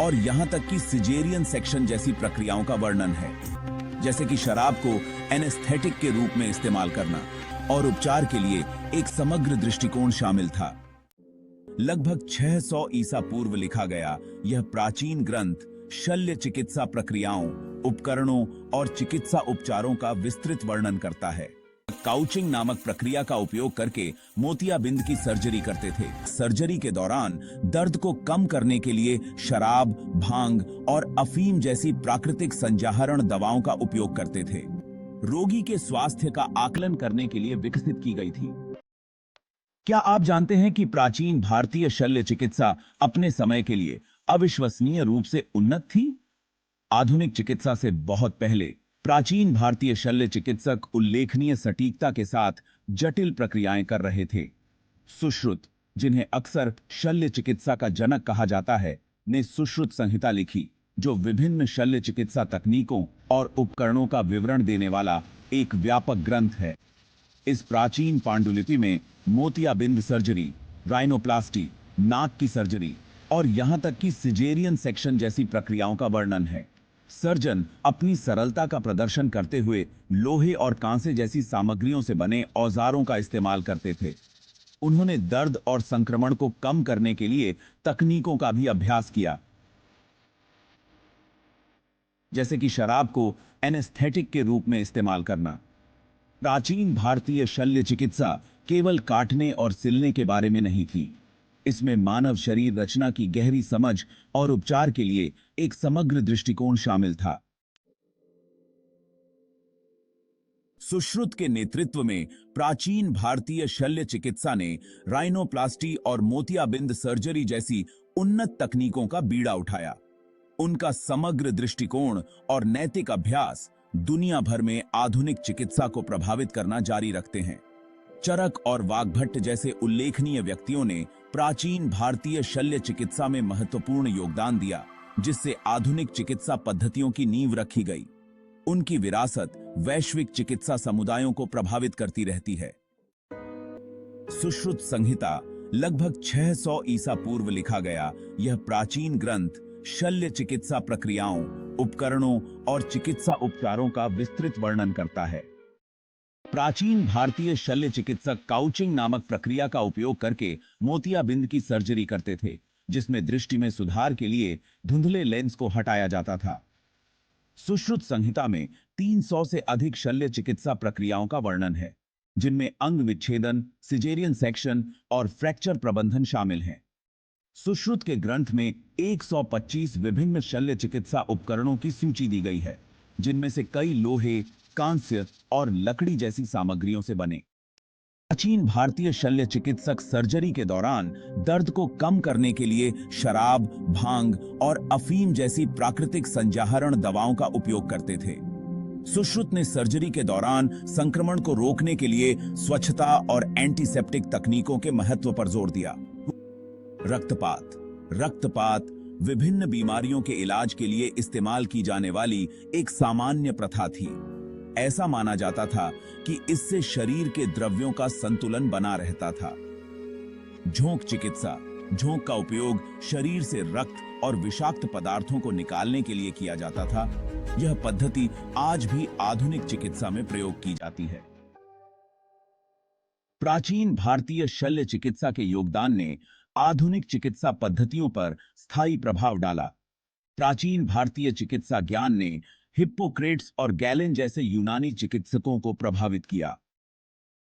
और यहां तक कि सिजेरियन सेक्शन जैसी प्रक्रियाओं का वर्णन है, जैसे कि शराब को एनेस्थेटिक के रूप में इस्तेमाल करना और उपचार के लिए एक समग्र दृष्टिकोण शामिल था। लगभग 600 ईसा पूर्व लिखा गया यह प्राचीन ग्रंथ शल्य चिकित्सा प्रक्रियाओं, उपकरणों और चिकित्सा उपचारों का विस्तृत वर्णन करता है। काउचिंग नामक प्रक्रिया का उपयोग करके मोतियाबिंद की सर्जरी करते थे। सर्जरी के दौरान दर्द को कम करने के लिए शराब, भांग और अफीम जैसी प्राकृतिक संजाहरण दवाओं का उपयोग करते थे। रोगी के स्वास्थ्य का आकलन करने के लिए विकसित की गई थी। क्या आप जानते हैं कि प्राचीन भारतीय शल्य चिकित्सा अपने समय के लिए अविश्वसनीय रूप से उन्नत थी? आधुनिक चिकित्सा से बहुत पहले प्राचीन भारतीय शल्य चिकित्सक उल्लेखनीय सटीकता के साथ जटिल प्रक्रियाएं कर रहे थे। सुश्रुत, जिन्हें अक्सर शल्य चिकित्सा का जनक कहा जाता है, ने सुश्रुत संहिता लिखी, जो विभिन्न शल्य चिकित्सा तकनीकों और उपकरणों का विवरण देने वाला एक व्यापक ग्रंथ है। इस प्राचीन पांडुलिपि में मोतियाबिंद सर्जरी, राइनोप्लास्टी, नाक की सर्जरी और यहां तक कि सिजेरियन सेक्शन जैसी प्रक्रियाओं का वर्णन है। सर्जन अपनी सरलता का प्रदर्शन करते हुए लोहे और कांसे जैसी सामग्रियों से बने औजारों का इस्तेमाल करते थे। उन्होंने दर्द और संक्रमण को कम करने के लिए तकनीकों का भी अभ्यास किया, जैसे कि शराब को एनेस्थेटिक के रूप में इस्तेमाल करना। प्राचीन भारतीय शल्य चिकित्सा केवल काटने और सिलने के बारे में नहीं थी। इसमें मानव शरीर रचना की गहरी समझ और उपचार के लिए एक समग्र दृष्टिकोण शामिल था। सुश्रुत के नेतृत्व में प्राचीन भारतीय शल्य चिकित्सा ने राइनोप्लास्टी और मोतियाबिंद सर्जरी जैसी उन्नत तकनीकों का बीड़ा उठाया। उनका समग्र दृष्टिकोण और नैतिक अभ्यास दुनिया भर में आधुनिक चिकित्सा को प्रभावित करना जारी रखते हैं। चरक और वाग्भट्ट जैसे उल्लेखनीय व्यक्तियों ने प्राचीन भारतीय शल्य चिकित्सा में महत्वपूर्ण योगदान दिया, जिससे आधुनिक चिकित्सा पद्धतियों की नींव रखी गई। उनकी विरासत वैश्विक चिकित्सा समुदायों को प्रभावित करती रहती है। सुश्रुत संहिता, लगभग 600 ईसा पूर्व लिखा गया यह प्राचीन ग्रंथ शल्य चिकित्सा प्रक्रियाओं, उपकरणों और चिकित्सा उपचारों का विस्तृत वर्णन करता है। प्राचीन भारतीय शल्य चिकित्सक काउचिंग नामक प्रक्रिया का उपयोग करके मोतियाबिंद की सर्जरी करते थे, जिसमें दृष्टि में सुधार के लिए धुंधले लेंस को हटाया जाता था। सुश्रुत संहिता में 300 से अधिक शल्य चिकित्सा प्रक्रियाओं का वर्णन है, जिनमें अंग विच्छेदन, सिजेरियन सेक्शन और फ्रैक्चर प्रबंधन शामिल हैं। सुश्रुत के ग्रंथ में 125 विभिन्न शल्य चिकित्सा उपकरणों की सूची दी गई है, जिनमें से कई लोहे, कांस्य और लकड़ी जैसी सामग्रियों से बने। प्राचीन भारतीय शल्य चिकित्सक सर्जरी के दौरान दर्द को कम करने के लिए शराब, भांग और अफीम जैसी प्राकृतिक संजाहरण दवाओं का उपयोग करते थे। सुश्रुत ने सर्जरी के दौरान संक्रमण को रोकने के लिए स्वच्छता और एंटीसेप्टिक तकनीकों के महत्व पर जोर दिया। रक्तपात विभिन्न बीमारियों के इलाज के लिए इस्तेमाल की जाने वाली एक सामान्य प्रथा थी। ऐसा माना जाता था कि इससे शरीर के द्रव्यों का संतुलन बना रहता था। झोंक चिकित्सा, झोंक का उपयोग शरीर से रक्त और विषाक्त पदार्थों को निकालने के लिए किया जाता था। यह पद्धति आज भी आधुनिक चिकित्सा में प्रयोग की जाती है। प्राचीन भारतीय शल्य चिकित्सा के योगदान ने आधुनिक चिकित्सा पद्धतियों पर स्थायी प्रभाव डाला। प्राचीन भारतीय चिकित्सा ज्ञान ने हिप्पोक्रेट्स और गैलेन जैसे यूनानी चिकित्सकों को प्रभावित किया।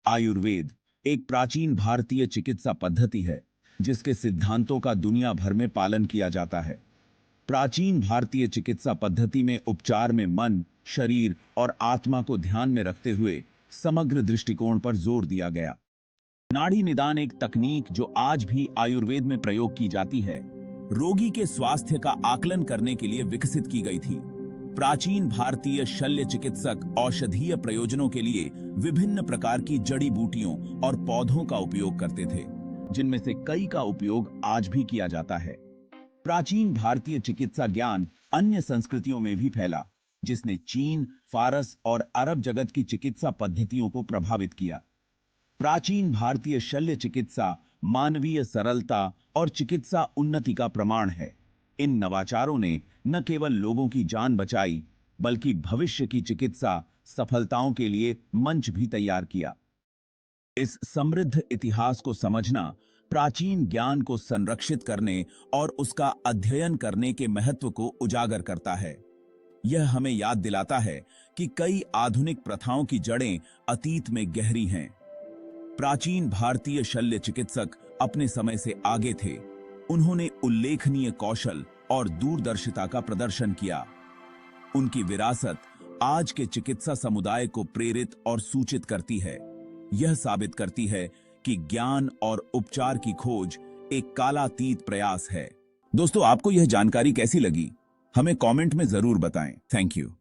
आयुर्वेद एक प्राचीन भारतीय चिकित्सा पद्धति है, जिसके सिद्धांतों का दुनिया भर में पालन किया जाता है। प्राचीन भारतीय चिकित्सा पद्धति में उपचार में मन, शरीर और आत्मा को ध्यान में रखते हुए समग्र दृष्टिकोण पर जोर दिया गया। नाड़ी निदान एक तकनीक जो आज भी आयुर्वेद में प्रयोग की जाती है, रोगी के स्वास्थ्य का आकलन करने के लिए विकसित की गई थी। प्राचीन भारतीय शल्य चिकित्सक औषधीय प्रयोजनों के लिए विभिन्न प्रकार की जड़ी बूटियों और पौधों का उपयोग करते थे, जिनमें से कई का उपयोग आज भी किया जाता है। प्राचीन भारतीय चिकित्सा ज्ञान अन्य संस्कृतियों में भी फैला, जिसने चीन, फारस और अरब जगत की चिकित्सा पद्धतियों को प्रभावित किया। प्राचीन भारतीय शल्य चिकित्सा मानवीय सरलता और चिकित्सा उन्नति का प्रमाण है। इन नवाचारों ने न केवल लोगों की जान बचाई, बल्कि भविष्य की चिकित्सा सफलताओं के लिए मंच भी तैयार किया। इस समृद्ध इतिहास को समझना प्राचीन ज्ञान को संरक्षित करने और उसका अध्ययन करने के महत्व को उजागर करता है। यह हमें याद दिलाता है कि कई आधुनिक प्रथाओं की जड़ें अतीत में गहरी हैं। प्राचीन भारतीय शल्य चिकित्सक अपने समय से आगे थे। उन्होंने उल्लेखनीय कौशल और दूरदर्शिता का प्रदर्शन किया। उनकी विरासत आज के चिकित्सा समुदाय को प्रेरित और सूचित करती है। यह साबित करती है कि ज्ञान और उपचार की खोज एक कालातीत प्रयास है। दोस्तों, आपको यह जानकारी कैसी लगी? हमें कमेंट में जरूर बताएं। Thank you.